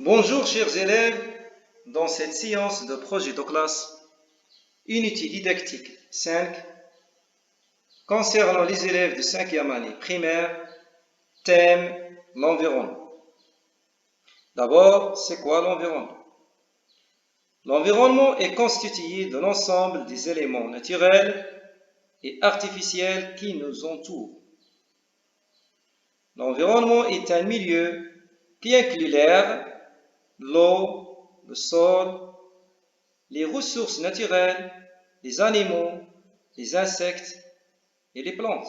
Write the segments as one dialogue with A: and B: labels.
A: Bonjour chers élèves, dans cette séance de projet de classe, unité didactique 5, concernant les élèves de 5e année primaire, thème l'environnement. D'abord, c'est quoi l'environnement? L'environnement est constitué de l'ensemble des éléments naturels et artificiels qui nous entourent. L'environnement est un milieu qui inclut l'air, l'eau, le sol, les ressources naturelles, les animaux, les insectes et les plantes.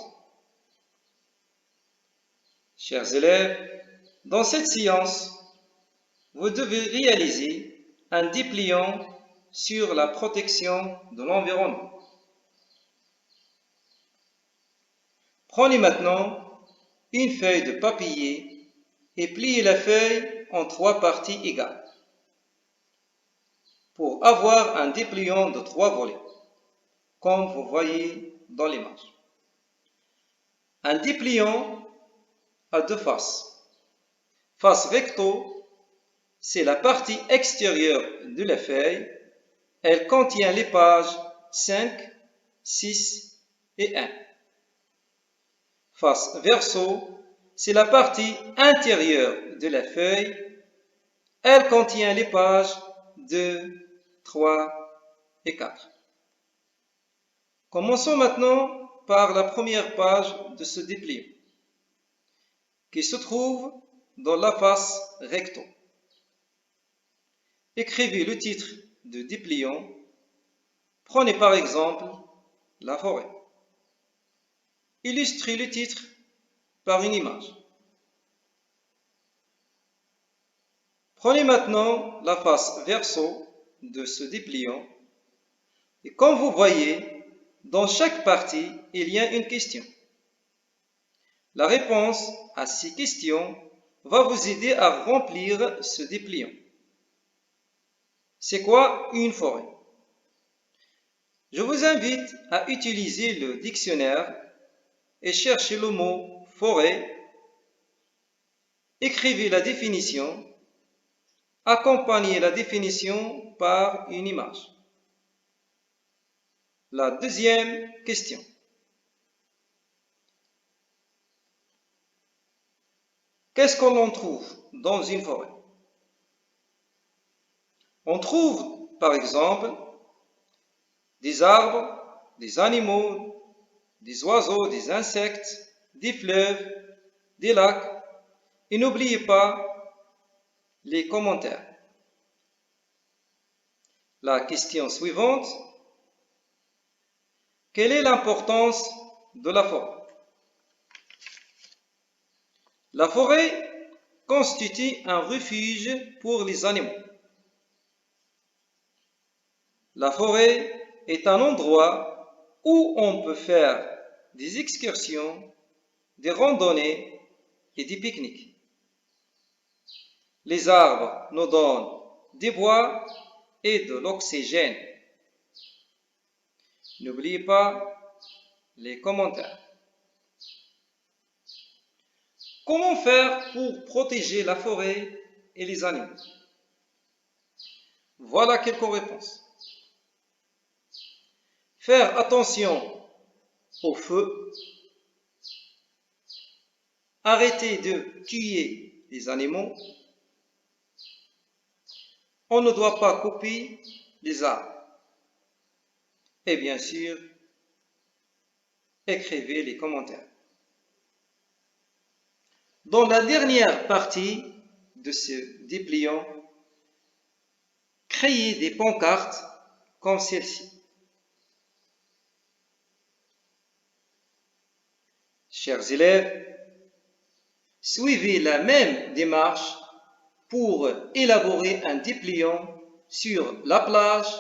A: Chers élèves, dans cette séance, vous devez réaliser un dépliant sur la protection de l'environnement. Prenez maintenant une feuille de papier et pliez la feuille en 3 parties égales pour avoir un dépliant de 3 volets, comme vous voyez dans l'image. Un dépliant a 2 faces. Face recto, c'est la partie extérieure de la feuille. Elle contient les pages 5, 6 et 1. Face verso, c'est la partie intérieure de la feuille. Elle contient les pages 2, 3 et 4. Commençons maintenant par la première page de ce dépliant, qui se trouve dans la face recto. Écrivez le titre de dépliant. Prenez par exemple la forêt. Illustrez le titre par une image. Prenez maintenant la face verso de ce dépliant et comme vous voyez, dans chaque partie, il y a une question. La réponse à ces questions va vous aider à remplir ce dépliant. C'est quoi une forêt? Je vous invite à utiliser le dictionnaire et chercher le mot forêt. Écrivez la définition. Accompagnez la définition par une image. La deuxième question. Qu'est-ce que l'on trouve dans une forêt? On trouve, par exemple, des arbres, des animaux, des oiseaux, des insectes, des fleuves, des lacs. Et n'oubliez pas les commentaires. La question suivante. Quelle est l'importance de la forêt? La forêt constitue un refuge pour les animaux. La forêt est un endroit où on peut faire des excursions, des randonnées et des pique-niques. Les arbres nous donnent des bois et de l'oxygène. N'oubliez pas les commentaires. Comment faire pour protéger la forêt et les animaux? Voilà quelques réponses. Faire attention au feu. Arrêter de tuer les animaux. On ne doit pas couper les arbres. Et bien sûr, écrivez les commentaires. Dans la dernière partie de ce dépliant, créez des pancartes comme celle-ci. Chers élèves, suivez la même démarche pour élaborer un dépliant sur la plage,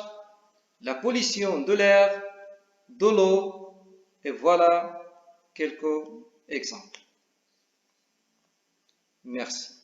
A: la pollution de l'air, de l'eau, et voilà quelques exemples. Merci.